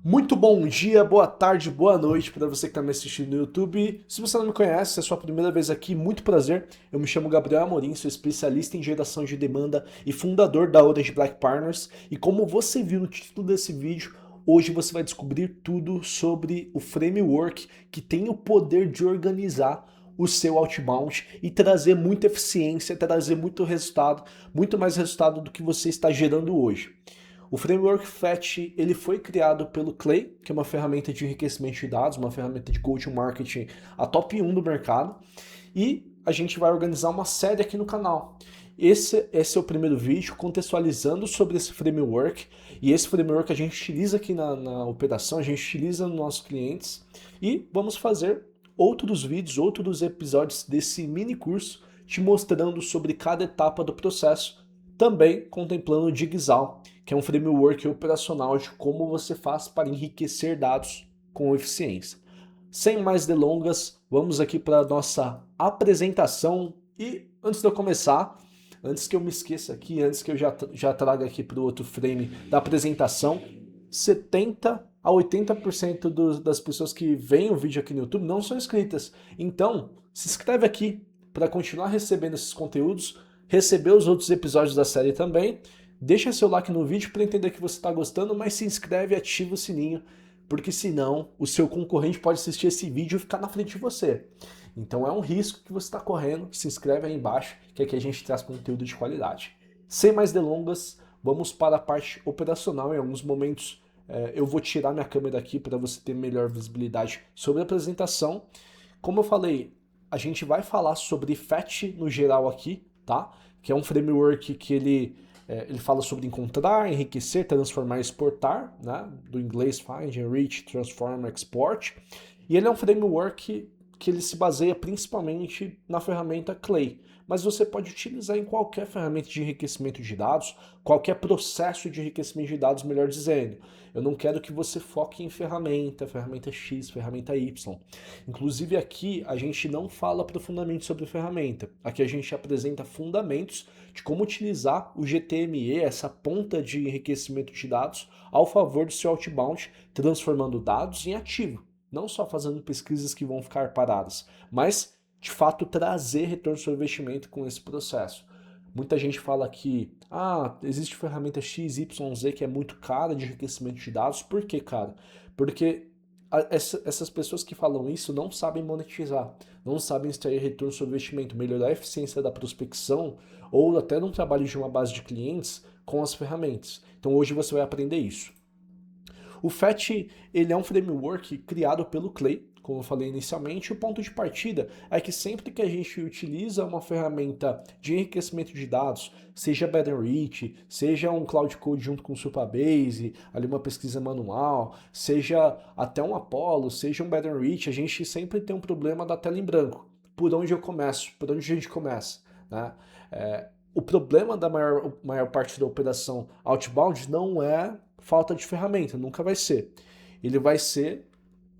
Muito bom dia, boa tarde, boa noite para você que está me assistindo no YouTube. Se você não me conhece, se é a sua primeira vez aqui, muito prazer. Eu me chamo Gabriel Amorim, sou especialista em geração de demanda e fundador da Orange Black Partners. E como você viu no título desse vídeo, hoje você vai descobrir tudo sobre o framework que tem o poder de organizar o seu outbound e trazer muita eficiência, trazer muito resultado, muito mais resultado do que você está gerando hoje. O framework Fetch ele foi criado pelo Clay, que é uma ferramenta de enriquecimento de dados, uma ferramenta de go-to-marketing, a top 1 do mercado, e a gente vai organizar uma série aqui no canal. Esse é o primeiro vídeo contextualizando sobre esse framework, e esse framework a gente utiliza aqui na operação, a gente utiliza nos nossos clientes, e vamos fazer outros vídeos, outros episódios desse mini curso te mostrando sobre cada etapa do processo, também contemplando o Jigsaw, que é um framework operacional de como você faz para enriquecer dados com eficiência. Sem mais delongas, vamos aqui para a nossa apresentação. E antes de eu começar, antes que eu me esqueça aqui, antes que eu já traga aqui para o outro frame da apresentação, 70 a 80% das pessoas que veem o vídeo aqui no YouTube não são inscritas. Então, se inscreve aqui para continuar recebendo esses conteúdos, receber os outros episódios da série também. Deixa seu like no vídeo para entender que você está gostando, mas se inscreve e ativa o sininho, porque senão o seu concorrente pode assistir esse vídeo e ficar na frente de você. Então é um risco que você está correndo. Se inscreve aí embaixo, que aqui a gente traz conteúdo de qualidade. Sem mais delongas, vamos para a parte operacional. Em alguns momentos eu vou tirar minha câmera aqui para você ter melhor visibilidade sobre a apresentação. Como eu falei, a gente vai falar sobre Fetch no geral aqui, tá? Que é um framework que ele fala sobre encontrar, enriquecer, transformar e exportar, né? Do inglês find, enrich, transform, export. E ele é um framework que ele se baseia principalmente na ferramenta Clay, mas você pode utilizar em qualquer ferramenta de enriquecimento de dados, qualquer processo de enriquecimento de dados, melhor dizendo. Eu não quero que você foque em ferramenta X, ferramenta Y. Inclusive aqui a gente não fala profundamente sobre ferramenta. Aqui a gente apresenta fundamentos de como utilizar o GTME, essa ponta de enriquecimento de dados, ao favor do seu outbound, transformando dados em ativo. Não só fazendo pesquisas que vão ficar paradas, mas de fato trazer retorno sobre investimento com esse processo. Muita gente fala que existe ferramenta XYZ que é muito cara de enriquecimento de dados. Por que, cara? Porque essas pessoas que falam isso não sabem monetizar, não sabem extrair retorno sobre investimento, melhorar a eficiência da prospecção ou até no trabalho de uma base de clientes com as ferramentas. Então hoje você vai aprender isso. O Fetch ele é um framework criado pelo Clay, como eu falei inicialmente. O ponto de partida é que sempre que a gente utiliza uma ferramenta de enriquecimento de dados, seja Betterreach, seja um Cloud Code junto com o Supabase, ali uma pesquisa manual, seja até um Apollo, seja um Betterreach, a gente sempre tem um problema da tela em branco. Por onde eu começo? Por onde a gente começa? Né? O problema da maior parte da operação outbound não é falta de ferramenta, nunca vai ser. Ele vai ser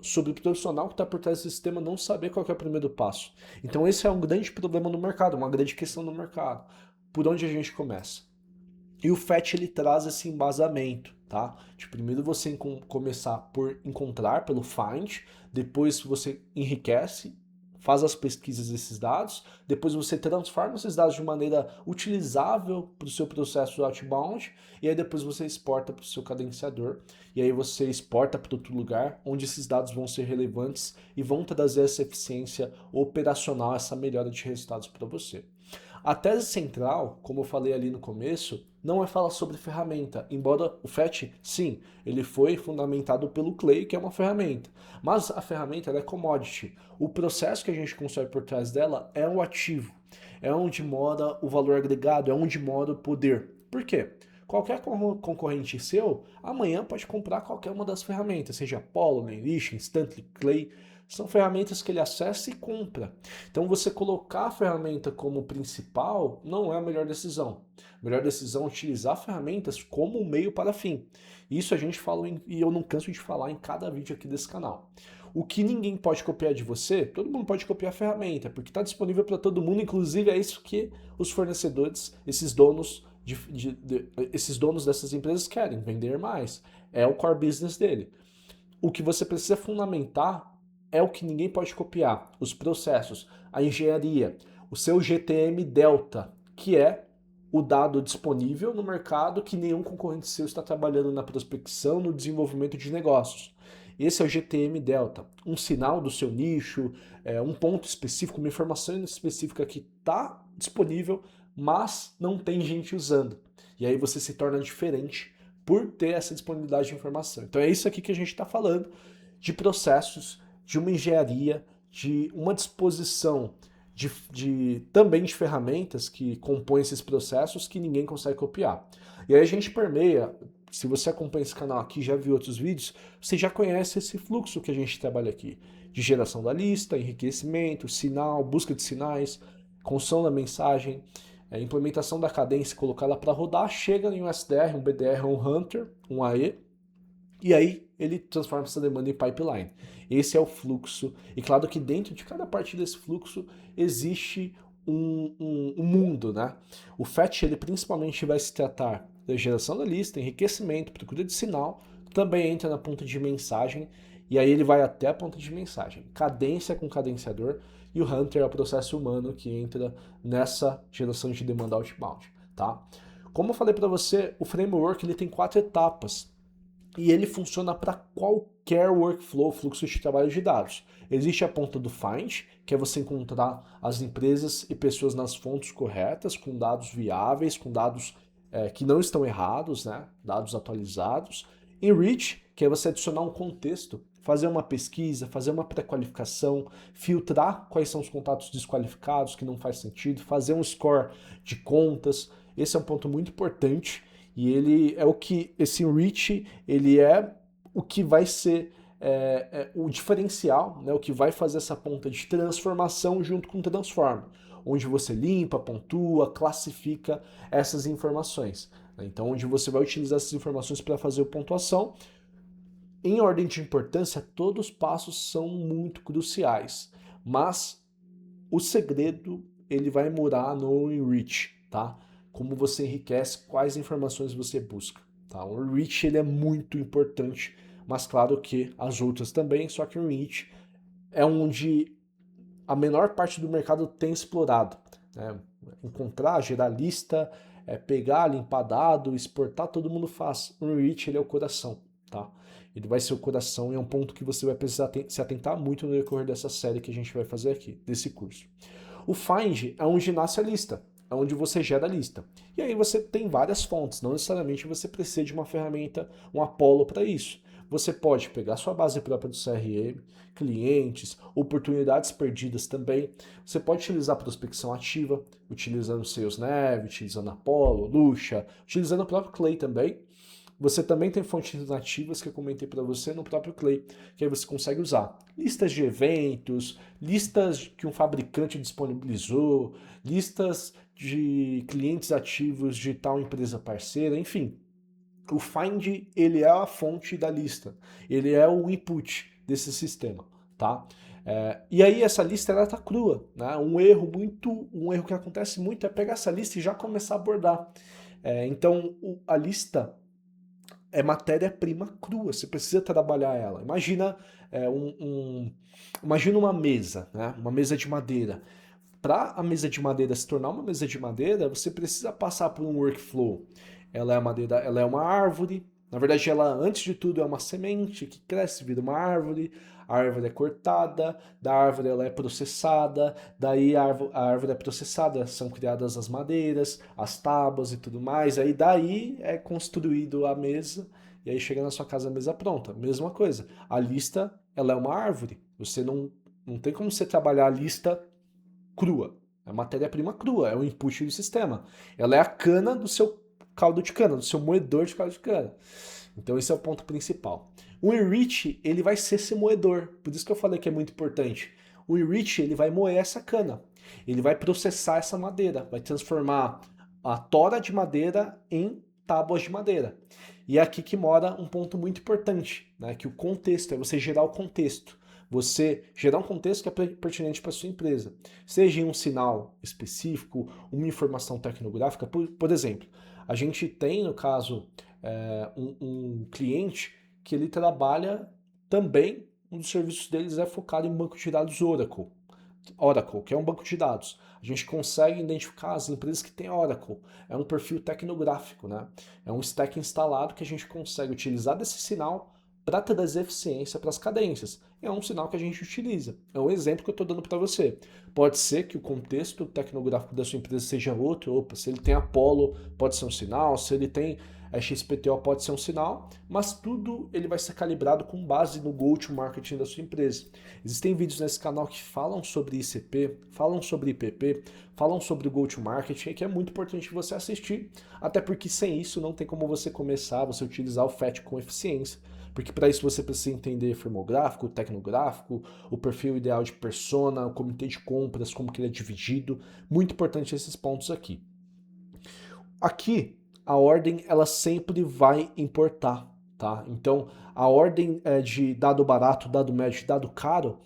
sobre o profissional que está por trás do sistema não saber qual é o primeiro passo. Então esse é um grande problema no mercado, uma grande questão no mercado. Por onde a gente começa? E o FET ele traz esse embasamento, tá? De primeiro você começar por encontrar pelo find, depois você enriquece, faz as pesquisas desses dados, depois você transforma esses dados de maneira utilizável para o seu processo outbound, e aí depois você exporta para o seu cadenciador, e aí você exporta para outro lugar onde esses dados vão ser relevantes e vão trazer essa eficiência operacional, essa melhora de resultados para você. A tese central, como eu falei ali no começo, não é falar sobre ferramenta, embora o FET, sim, ele foi fundamentado pelo Clay, que é uma ferramenta, mas a ferramenta ela é commodity. O processo que a gente constrói por trás dela é o ativo, é onde mora o valor agregado, é onde mora o poder. Por quê? Qualquer concorrente seu, amanhã pode comprar qualquer uma das ferramentas, seja Apollo, Enrich, Instantly, Clay, são ferramentas que ele acessa e compra. Então você colocar a ferramenta como principal não é a melhor decisão. A melhor decisão é utilizar ferramentas como um meio para fim. Isso a gente fala e eu não canso de falar em cada vídeo aqui desse canal. O que ninguém pode copiar de você, todo mundo pode copiar a ferramenta, porque está disponível para todo mundo, inclusive é isso que os fornecedores, esses donos esses donos dessas empresas querem, vender mais. É o core business dele. o que você precisa fundamentar é o que ninguém pode copiar, os processos, a engenharia, o seu GTM Delta, que é o dado disponível no mercado que nenhum concorrente seu está trabalhando na prospecção, no desenvolvimento de negócios. Esse é o GTM Delta, um sinal do seu nicho, um ponto específico, uma informação específica que está disponível, mas não tem gente usando. E aí você se torna diferente por ter essa disponibilidade de informação. Então é isso aqui que a gente está falando, de processos, de uma engenharia, de uma disposição também de ferramentas que compõem esses processos que ninguém consegue copiar. E aí a gente permeia, se você acompanha esse canal aqui, já viu outros vídeos, você já conhece esse fluxo que a gente trabalha aqui, de geração da lista, enriquecimento, sinal, busca de sinais, construção da mensagem, implementação da cadência, colocá-la para rodar, chega em um SDR, um BDR, um Hunter, um AE, e aí ele transforma essa demanda em pipeline. Esse é o fluxo. E claro que dentro de cada parte desse fluxo existe um mundo, né? O fetch, ele principalmente vai se tratar da geração da lista, enriquecimento, procura de sinal, também entra na ponta de mensagem, e aí ele vai até a ponta de mensagem. Cadência com cadenciador, e o Hunter é o processo humano que entra nessa geração de demanda outbound, tá? Como eu falei para você, o framework ele tem 4 etapas, e ele funciona para qualquer workflow, fluxo de trabalho de dados. Existe a ponta do find, que é você encontrar as empresas e pessoas nas fontes corretas, com dados viáveis, com dados que não estão errados, né? Dados atualizados. Enrich, que é você adicionar um contexto, fazer uma pesquisa, fazer uma pré-qualificação, filtrar quais são os contatos desqualificados, que não faz sentido, fazer um score de contas. Esse é um ponto muito importante. E ele é o que, esse enrich, ele é o que vai ser o diferencial, né, o que vai fazer essa ponta de transformação junto com o transform, onde você limpa, pontua, classifica essas informações. Né? Então, onde você vai utilizar essas informações para fazer a pontuação. Em ordem de importância, todos os passos são muito cruciais, mas o segredo ele vai morar no enrich, tá? Como você enriquece, quais informações você busca. Tá? O enrich ele é muito importante, mas claro que as outras também, só que o enrich é onde a menor parte do mercado tem explorado. Né? Encontrar, gerar lista, pegar, limpar dado, exportar, todo mundo faz. O enrich ele é o coração. Tá? Ele vai ser o coração e é um ponto que você vai precisar se atentar muito no decorrer dessa série que a gente vai fazer aqui, desse curso. O find é onde nasce a lista, é onde você gera a lista. E aí você tem várias fontes, não necessariamente você precisa de uma ferramenta, um Apollo para isso. Você pode pegar sua base própria do CRM, clientes, oportunidades perdidas também. Você pode utilizar prospecção ativa, utilizando SalesNav, utilizando Apollo, Lucha, utilizando o próprio Clay também. Você também tem fontes nativas que eu comentei para você no próprio Clay, que aí você consegue usar listas de eventos, listas que um fabricante disponibilizou, listas de clientes ativos de tal empresa parceira, enfim. O find, ele é a fonte da lista, ele é o input desse sistema, tá? E aí essa lista ela tá crua, né? Um erro que acontece muito é pegar essa lista e já começar a abordar. Então a lista é matéria-prima crua, você precisa trabalhar ela. Imagina imagina uma mesa, né? Uma mesa de madeira. Para a mesa de madeira se tornar uma mesa de madeira, você precisa passar por um workflow. Ela é madeira, ela é uma árvore. Na verdade, ela antes de tudo é uma semente que cresce, vira uma árvore. A árvore é cortada, da árvore ela é processada, daí a árvore é processada, são criadas as madeiras, as tábuas e tudo mais. Aí daí é construído a mesa e aí chega na sua casa a mesa pronta. Mesma coisa. A lista, ela é uma árvore. Você não tem como você trabalhar a lista crua. É matéria-prima crua, é o input do sistema. Ela é a cana do seu caldo de cana, do seu moedor de caldo de cana. Então esse é o ponto principal. O enrich, ele vai ser esse moedor. Por isso que eu falei que é muito importante. O enrich, ele vai moer essa cana. Ele vai processar essa madeira, vai transformar a tora de madeira em tábuas de madeira. E é aqui que mora um ponto muito importante, né? Que o contexto, é você gerar o contexto. Você gerar um contexto que é pertinente para a sua empresa. Seja em um sinal específico, uma informação tecnográfica. Por exemplo, a gente tem, no caso, um cliente que ele trabalha Também, um dos serviços deles é focado em banco de dados Oracle. Oracle, que é um banco de dados. A gente consegue identificar as empresas que têm Oracle. É um perfil tecnográfico, né? É um stack instalado que a gente consegue utilizar desse sinal para trazer eficiência para as cadências. É um sinal que a gente utiliza. É um exemplo que eu estou dando para você. Pode ser que o contexto tecnográfico da sua empresa seja outro. Opa, se ele tem Apollo, pode ser um sinal. Se ele tem XPTO, pode ser um sinal. Mas tudo ele vai ser calibrado com base no go-to-marketing da sua empresa. Existem vídeos nesse canal que falam sobre ICP, falam sobre IPP, falam sobre o go-to-marketing, que é muito importante você assistir, até porque sem isso não tem como você começar, você utilizar o FAT com eficiência, porque para isso você precisa entender firmográfico, tecnográfico, o perfil ideal de persona, o comitê de compras, como que ele é dividido, muito importante esses pontos aqui. Aqui, a ordem ela sempre vai importar, tá? Então, a ordem de dado barato, dado médio, dado caro,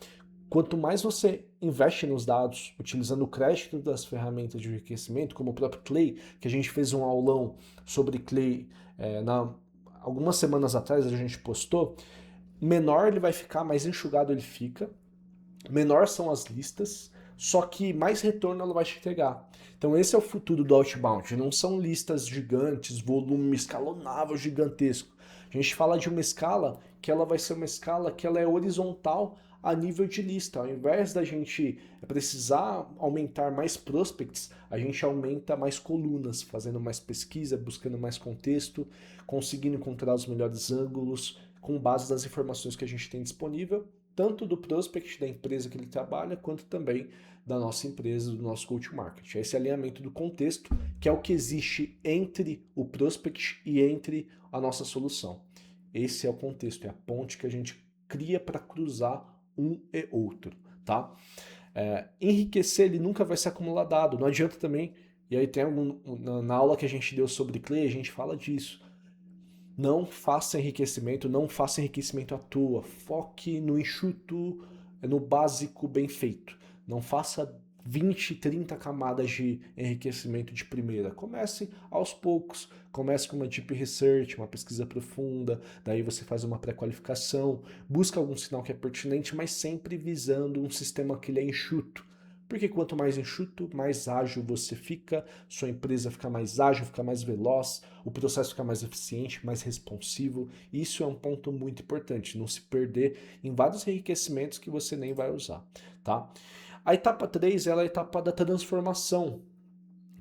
quanto mais você investe nos dados, utilizando o crédito das ferramentas de enriquecimento, como o próprio Clay, que a gente fez um aulão sobre Clay algumas semanas atrás, a gente postou, menor ele vai ficar, mais enxugado ele fica, menor são as listas, só que mais retorno ela vai te entregar. Então esse é o futuro do outbound, não são listas gigantes, volume escalonável gigantesco. A gente fala de uma escala que ela vai ser uma escala que ela é horizontal a nível de lista. Ao invés da gente precisar aumentar mais prospects, a gente aumenta mais colunas, fazendo mais pesquisa, buscando mais contexto, conseguindo encontrar os melhores ângulos com base nas informações que a gente tem disponível, tanto do prospect da empresa que ele trabalha, quanto também da nossa empresa, do nosso go-to-market. Esse alinhamento do contexto, que é o que existe entre o prospect e entre a nossa solução. Esse é o contexto, é a ponte que a gente cria para cruzar um e outro, tá? Enriquecer, ele nunca vai ser acumular dado, não adianta também, e aí tem na aula que a gente deu sobre Clay, a gente fala disso. Não faça enriquecimento à toa. Foque no enxuto, no básico bem feito. Não faça 20, 30 camadas de enriquecimento de primeira. Comece aos poucos. Comece com uma deep research, uma pesquisa profunda, daí você faz uma pré-qualificação, busca algum sinal que é pertinente, mas sempre visando um sistema que ele é enxuto. Porque quanto mais enxuto, mais ágil você fica, sua empresa fica mais ágil, fica mais veloz, o processo fica mais eficiente, mais responsivo. Isso é um ponto muito importante, não se perder em vários enriquecimentos que você nem vai usar, tá? A etapa 3 ela é a etapa da transformação,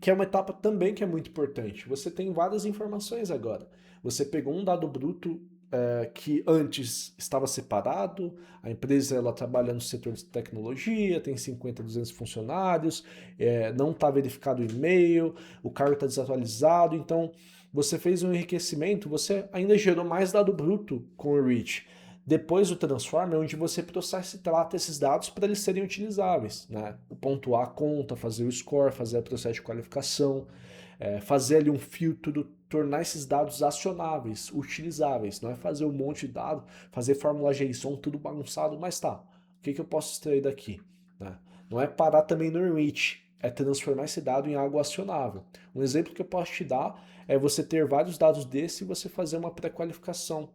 que é uma etapa também que é muito importante. Você tem várias informações agora. Você pegou um dado bruto que antes estava separado, a empresa ela trabalha no setor de tecnologia, tem 50, 200 funcionários, não está verificado o e-mail, o cargo está desatualizado, então você fez um enriquecimento, você ainda gerou mais dado bruto com o Reach. Depois o Transform é onde você processa e trata esses dados para eles serem utilizáveis, né? Pontuar a conta, fazer o score, fazer o processo de qualificação, fazer ali um filtro, tornar esses dados acionáveis, utilizáveis. Não é fazer um monte de dado, fazer fórmula JSON, tudo bagunçado, mas tá, o que eu posso extrair daqui? Né? Não é parar também no enrich, é transformar esse dado em algo acionável. Um exemplo que eu posso te dar é você ter vários dados desse e você fazer uma pré-qualificação.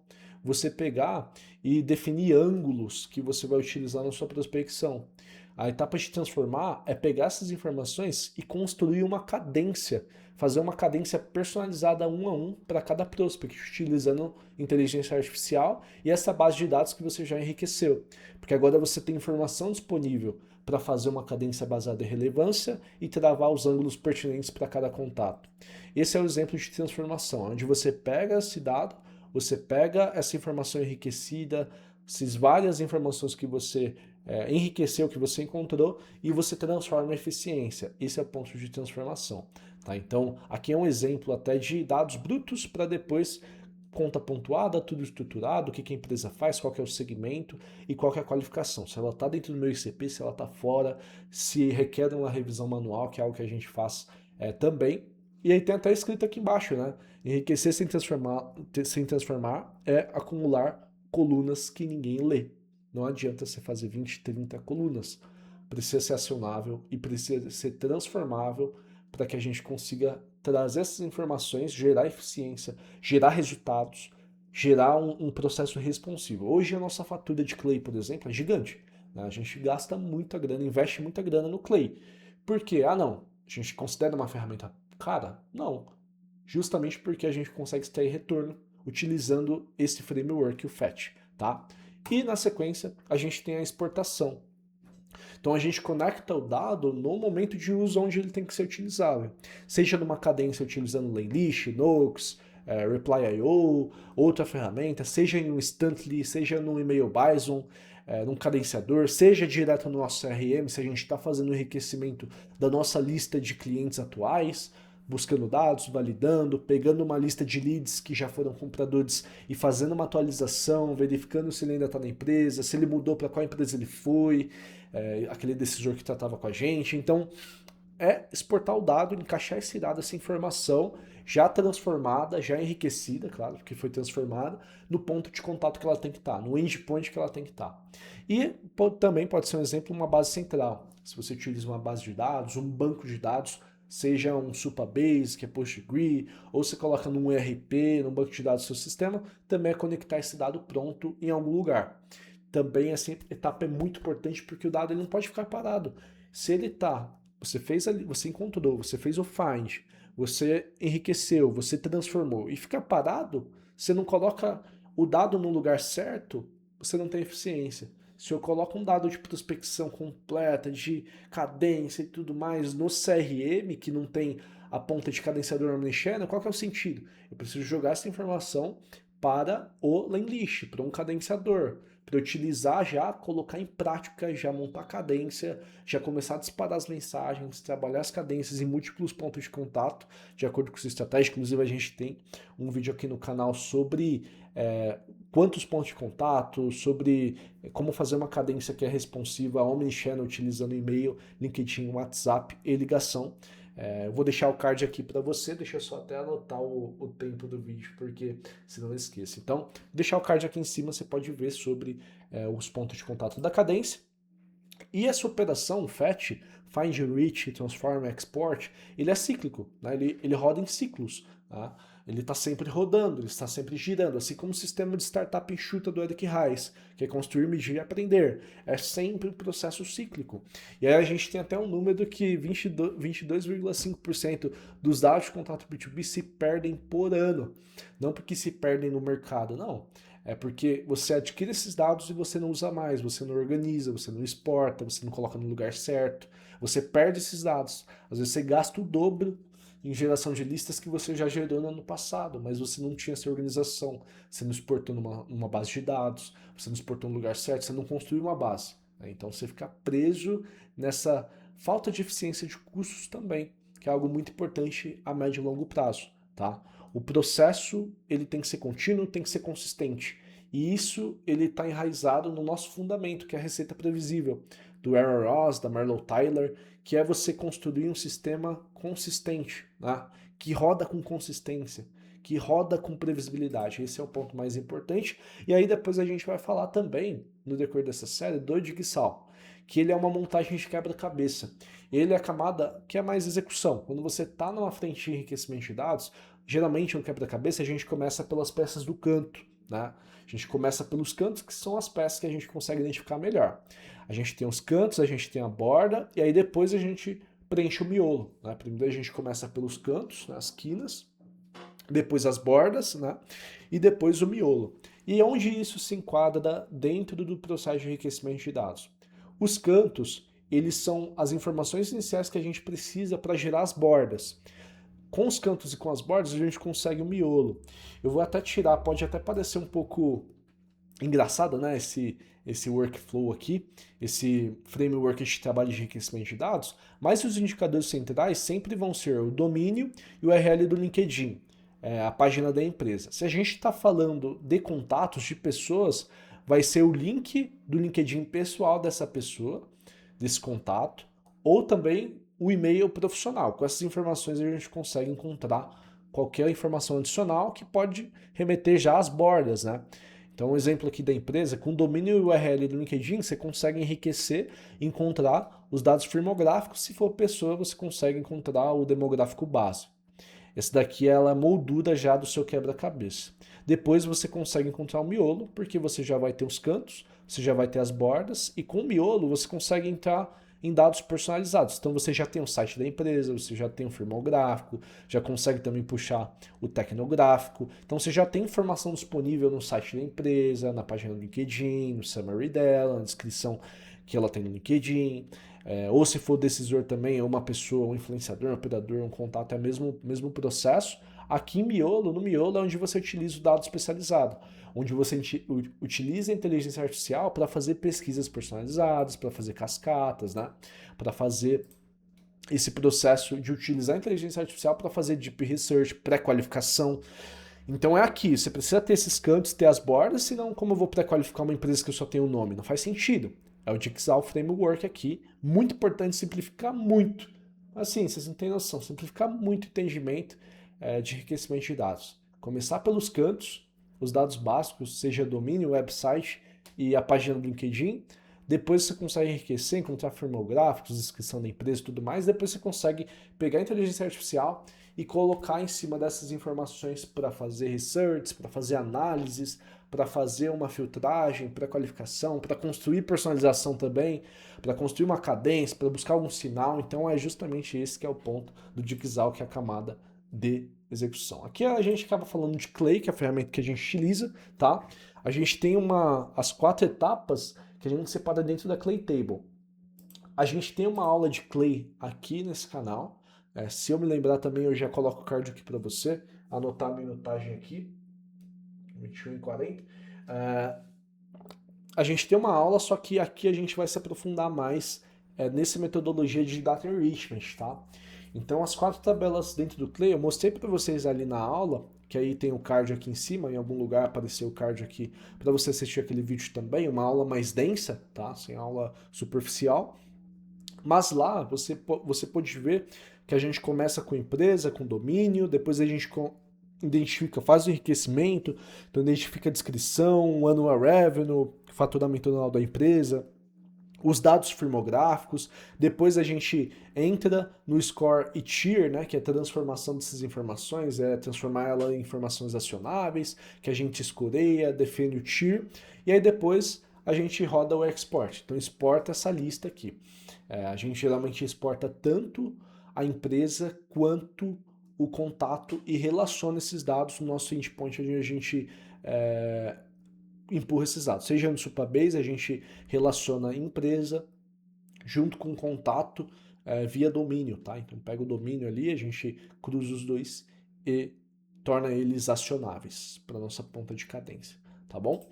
Você pegar e definir ângulos que você vai utilizar na sua prospecção. A etapa de transformar é pegar essas informações e construir uma cadência, fazer uma cadência personalizada um a um para cada prospect, utilizando inteligência artificial e essa base de dados que você já enriqueceu. Porque agora você tem informação disponível para fazer uma cadência baseada em relevância e travar os ângulos pertinentes para cada contato. Esse é o exemplo de transformação, onde você pega esse dado, você pega essa informação enriquecida, essas várias informações que você enriqueceu, que você encontrou, e você transforma em eficiência. Esse é o ponto de transformação. Tá? Então, aqui é um exemplo até de dados brutos para depois conta pontuada, tudo estruturado, o que a empresa faz, qual que é o segmento e qual que é a qualificação. Se ela está dentro do meu ICP, se ela está fora, se requer uma revisão manual, que é algo que a gente faz também. E aí tem até escrito aqui embaixo, né? Enriquecer sem transformar é acumular colunas que ninguém lê. Não adianta você fazer 20, 30 colunas. Precisa ser acionável e precisa ser transformável para que a gente consiga trazer essas informações, gerar eficiência, gerar resultados, gerar um processo responsivo. Hoje a nossa fatura de Clay, por exemplo, é gigante, né? A gente gasta muita grana, investe muita grana no Clay. Por quê? Ah, não. A gente considera uma ferramenta cara? Não. Justamente porque a gente consegue extrair retorno utilizando esse framework, o Fetch, tá? E na sequência, a gente tem a exportação. Então a gente conecta o dado no momento de uso onde ele tem que ser utilizado. Seja numa cadência utilizando Laylish, Nox, Reply.io, outra ferramenta, seja em um Instantly, seja no e-mail Bison, num cadenciador, seja direto no nosso CRM, se a gente está fazendo o enriquecimento da nossa lista de clientes atuais, buscando dados, validando, pegando uma lista de leads que já foram compradores e fazendo uma atualização, verificando se ele ainda está na empresa, se ele mudou para qual empresa ele foi, aquele decisor que tratava com a gente. Então, é exportar o dado, encaixar esse dado, essa informação já transformada, já enriquecida, claro, porque foi transformada, no ponto de contato que ela tem que estar, no endpoint que ela tem que estar. E também pode ser um exemplo, uma base central. Se você utiliza uma base de dados, um banco de dados, seja um Supabase, que é PostgreSQL, ou você coloca num ERP, num banco de dados do seu sistema, também é conectar esse dado pronto em algum lugar. Também essa etapa é muito importante porque o dado ele não pode ficar parado. Se ele está, você fez ali, você encontrou, você fez o find, você enriqueceu, você transformou e fica parado, você não coloca o dado no lugar certo, você não tem eficiência. Se eu coloco um dado de prospecção completa, de cadência e tudo mais no CRM, que não tem a ponta de cadenciador omnichannel, qual que é o sentido? Eu preciso jogar essa informação para o Laylish, para um cadenciador, para utilizar já, colocar em prática, já montar cadência, já começar a disparar as mensagens, trabalhar as cadências em múltiplos pontos de contato, de acordo com sua estratégia. Inclusive a gente tem um vídeo aqui no canal sobre quantos pontos de contato, sobre como fazer uma cadência que é responsiva, omnichannel, utilizando e-mail, LinkedIn, WhatsApp e ligação. Eu vou deixar o card aqui para você, deixa eu só até anotar o tempo do vídeo, porque senão eu esqueço. Então, deixar o card aqui em cima, você pode ver sobre os pontos de contato da cadência. E essa operação, o Fetch, Find, Reach, Transform, Export, ele é cíclico, né? Ele roda em ciclos. Tá? Ele está sempre rodando, ele está sempre girando, assim como o sistema de startup enxuta do Eric Ries, que é construir, medir e aprender. É sempre um processo cíclico. E aí a gente tem até um número que 22,5% dos dados de contato B2B se perdem por ano. Não porque se perdem no mercado, não. É porque você adquire esses dados e você não usa mais, você não organiza, você não exporta, você não coloca no lugar certo, você perde esses dados. Às vezes você gasta o dobro em geração de listas que você já gerou no ano passado, mas você não tinha essa organização, você não exportou numa base de dados, você não exportou no lugar certo, você não construiu uma base. Né? Então você fica preso nessa falta de eficiência de custos também, que é algo muito importante a médio e longo prazo. Tá? O processo ele tem que ser contínuo, tem que ser consistente. E isso ele está enraizado no nosso fundamento, que é a receita previsível, do Aaron Ross, da Merlo Tyler, que é você construir um sistema consistente, né? Que roda com consistência, que roda com previsibilidade. Esse é o ponto mais importante. E aí depois a gente vai falar também, no decorrer dessa série, do Jigsaw, que ele é uma montagem de quebra-cabeça. Ele é a camada que é mais execução. Quando você está numa frente de enriquecimento de dados, geralmente no quebra-cabeça a gente começa pelas peças do canto, né? A gente começa pelos cantos, que são as peças que a gente consegue identificar melhor. A gente tem os cantos, a gente tem a borda, e aí depois a gente preenche o miolo. Né? Primeiro a gente começa pelos cantos, né, as quinas, depois as bordas, né? E depois o miolo. E onde isso se enquadra dentro do processo de enriquecimento de dados? Os cantos, eles são as informações iniciais que a gente precisa para gerar as bordas. Com os cantos e com as bordas, a gente consegue o miolo. Eu vou até tirar, pode até parecer um pouco engraçado, né? Esse workflow aqui, esse framework de trabalho de enriquecimento de dados, mas os indicadores centrais sempre vão ser o domínio e o URL do LinkedIn, a página da empresa. Se a gente está falando de contatos de pessoas, vai ser o link do LinkedIn pessoal dessa pessoa, desse contato, ou também o e-mail profissional. Com essas informações a gente consegue encontrar qualquer informação adicional que pode remeter já às bordas, né? Então, um exemplo aqui da empresa, com domínio e URL do LinkedIn, você consegue enriquecer e encontrar os dados firmográficos. Se for pessoa, você consegue encontrar o demográfico base. Esse daqui ela é a moldura já do seu quebra-cabeça. Depois você consegue encontrar o miolo, porque você já vai ter os cantos, você já vai ter as bordas, e com o miolo você consegue entrar em dados personalizados. Então você já tem o site da empresa, você já tem o firmográfico, já consegue também puxar o tecnográfico. Então você já tem informação disponível no site da empresa, na página do LinkedIn, no summary dela, na descrição que ela tem no LinkedIn. Ou se for decisor também, uma pessoa, um influenciador, um operador, um contato, é o mesmo processo. Aqui em Miolo, no Miolo é onde você utiliza o dado especializado, onde você utiliza a inteligência artificial para fazer pesquisas personalizadas, para fazer cascatas, né? Para fazer esse processo de utilizar a inteligência artificial para fazer deep research, pré-qualificação. Então é aqui, você precisa ter esses cantos, ter as bordas, senão como eu vou pré-qualificar uma empresa que eu só tenho o nome? Não faz sentido. É o Jigsaw Framework aqui, muito importante simplificar muito. Assim, vocês não têm noção, simplificar muito o entendimento de enriquecimento de dados. Começar pelos cantos, os dados básicos, seja domínio, website e a página do LinkedIn. Depois você consegue enriquecer, encontrar firmográficos, descrição da empresa e tudo mais. Depois você consegue pegar a inteligência artificial e colocar em cima dessas informações para fazer research, para fazer análises, para fazer uma filtragem, para qualificação, para construir personalização também, para construir uma cadência, para buscar algum sinal. Então é justamente esse que é o ponto do Jigsaw, que é a camada de execução. Aqui a gente acaba falando de Clay, que é a ferramenta que a gente utiliza, tá? A gente tem as 4 etapas que a gente separa dentro da Clay Table. A gente tem uma aula de Clay aqui nesse canal. Se eu me lembrar também, eu já coloco o card aqui para você, anotar a minutagem aqui, 21h40. A gente tem uma aula, só que aqui a gente vai se aprofundar mais nessa metodologia de Data Enrichment, tá? Então as 4 tabelas dentro do Clay, eu mostrei para vocês ali na aula, que aí tem o card aqui em cima, em algum lugar apareceu o card aqui para você assistir aquele vídeo também, uma aula mais densa, tá? Sem aula superficial. Mas lá você pode ver que a gente começa com empresa, com domínio, depois a gente identifica, faz o enriquecimento, então identifica a descrição, annual revenue, faturamento anual da empresa, os dados firmográficos, depois a gente entra no score e tier, né, que é a transformação dessas informações, transformar ela em informações acionáveis, que a gente escoreia, define o tier, e aí depois a gente roda o export, então exporta essa lista aqui. A gente geralmente exporta tanto a empresa quanto o contato e relaciona esses dados no nosso endpoint, onde a gente empurra esses dados. Seja no Supabase, a gente relaciona a empresa junto com o contato via domínio, tá? Então pega o domínio ali, a gente cruza os dois e torna eles acionáveis para nossa ponta de cadência, tá bom?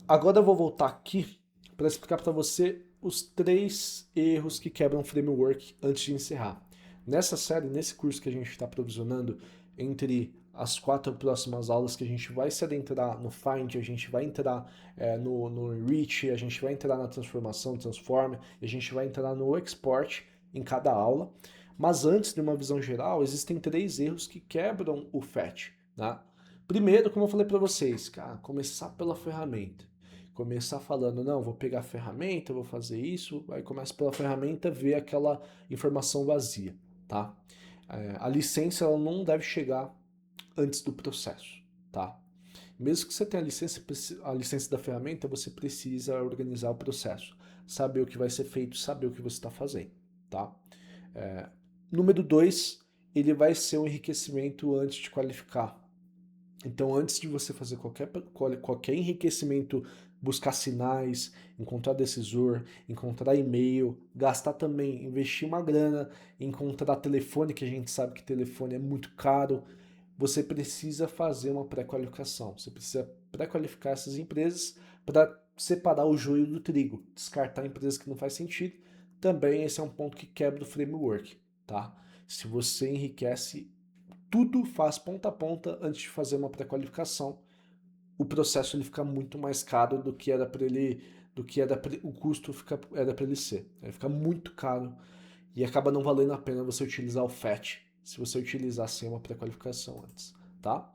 Agora eu vou voltar aqui para explicar para você os 3 erros que quebram o framework antes de encerrar. Nessa série, nesse curso que a gente está provisionando, entre as 4 próximas aulas que a gente vai se adentrar no Find, a gente vai entrar no Enrich, a gente vai entrar na transformação, Transform, e a gente vai entrar no Export em cada aula. Mas antes de uma visão geral, existem 3 erros que quebram o FAT. Né? Primeiro, como eu falei para vocês, cara, começar pela ferramenta. Começar falando, não, vou pegar a ferramenta, vou fazer isso, aí começa pela ferramenta, ver aquela informação vazia, tá? A licença ela não deve chegar antes do processo, tá? Mesmo que você tenha a licença da ferramenta, você precisa organizar o processo, saber o que vai ser feito, saber o que você está fazendo, tá? Número 2, ele vai ser um enriquecimento antes de qualificar. Então, antes de você fazer qualquer enriquecimento, buscar sinais, encontrar decisor, encontrar e-mail, gastar também, investir uma grana, encontrar telefone, que a gente sabe que telefone é muito caro, você precisa fazer uma pré-qualificação. Você precisa pré-qualificar essas empresas para separar o joio do trigo, descartar empresas que não faz sentido. Também esse é um ponto que quebra o framework, tá? Se você enriquece tudo, faz ponta a ponta antes de fazer uma pré-qualificação, o processo ele fica muito mais caro do que era para ele, o custo era para ele ser. Ele fica muito caro e acaba não valendo a pena você utilizar o FAT se você utilizar sem uma pré-qualificação antes, tá?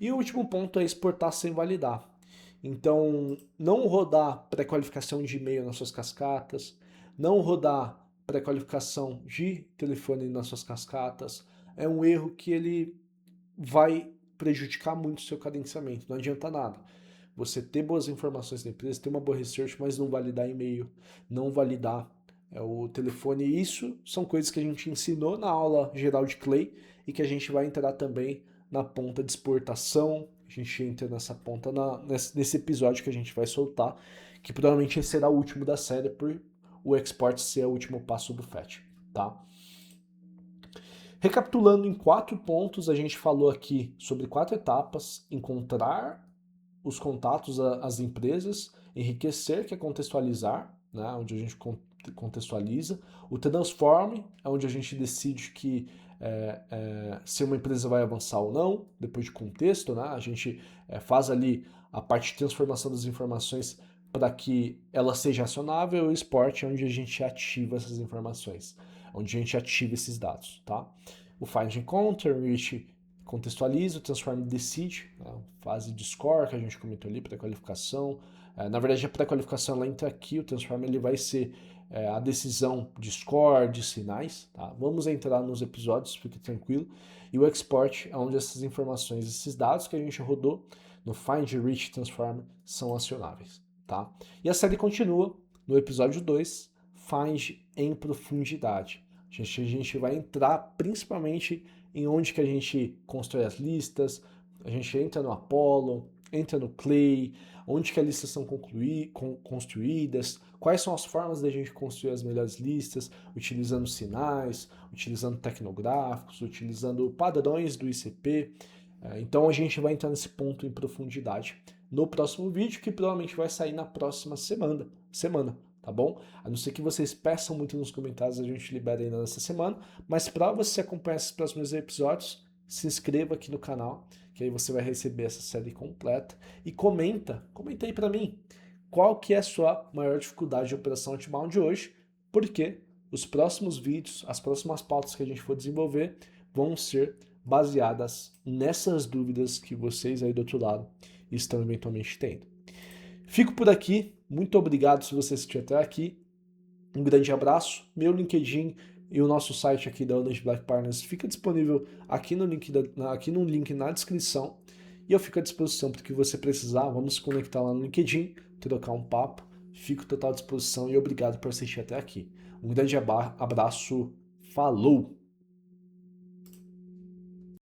E o último ponto é exportar sem validar. Então, não rodar pré-qualificação de e-mail nas suas cascatas, não rodar pré-qualificação de telefone nas suas cascatas, é um erro que ele vai prejudicar muito o seu cadenciamento. Não adianta nada. Você ter boas informações da empresa, ter uma boa research, mas não validar e-mail, não validar o telefone. Isso são coisas que a gente ensinou na aula geral de Clay e que a gente vai entrar também na ponta de exportação. A gente entra nessa ponta nesse episódio que a gente vai soltar, que provavelmente será o último da série, por o export ser o último passo do FAT, tá? Recapitulando em 4 pontos, a gente falou aqui sobre 4 etapas: encontrar os contatos às empresas, enriquecer, que é contextualizar, né, onde a gente contextualiza, o transform, é onde a gente decide que se uma empresa vai avançar ou não, depois de contexto, né, a gente faz ali a parte de transformação das informações para que ela seja acionável, e o export é onde a gente ativa essas informações, onde a gente ativa esses dados, tá? O find encounter, enrich, contextualiza, o transform decide, né, fase de score que a gente comentou ali, pré-qualificação. Na verdade, a pré-qualificação ela entra aqui, o transform ele vai ser a decisão de score, de sinais. Tá? Vamos entrar nos episódios, fique tranquilo. E o export é onde essas informações, esses dados que a gente rodou no find, reach, transform são acionáveis. Tá? E a série continua no episódio 2, find em profundidade. A gente vai entrar principalmente em onde que a gente constrói as listas, a gente entra no Apollo, entra no Clay, onde que as listas são construídas, quais são as formas da gente construir as melhores listas, utilizando sinais, utilizando tecnográficos, utilizando padrões do ICP. Então a gente vai entrar nesse ponto em profundidade no próximo vídeo, que provavelmente vai sair na próxima semana, tá bom? A não ser que vocês peçam muito nos comentários, a gente libera ainda nessa semana, mas para você acompanhar esses próximos episódios, se inscreva aqui no canal, que aí você vai receber essa série completa, e comenta aí para mim, qual que é a sua maior dificuldade de operação outbound hoje, porque os próximos vídeos, as próximas pautas que a gente for desenvolver, vão ser baseadas nessas dúvidas que vocês aí do outro lado estão eventualmente tendo. Fico por aqui, muito obrigado se você assistiu até aqui, um grande abraço, meu LinkedIn e o nosso site aqui da Orange Black Partners fica disponível aqui no link na descrição, e eu fico à disposição para o que você precisar. Vamos se conectar lá no LinkedIn, trocar um papo, fico total à disposição e obrigado por assistir até aqui. Um grande abraço, falou!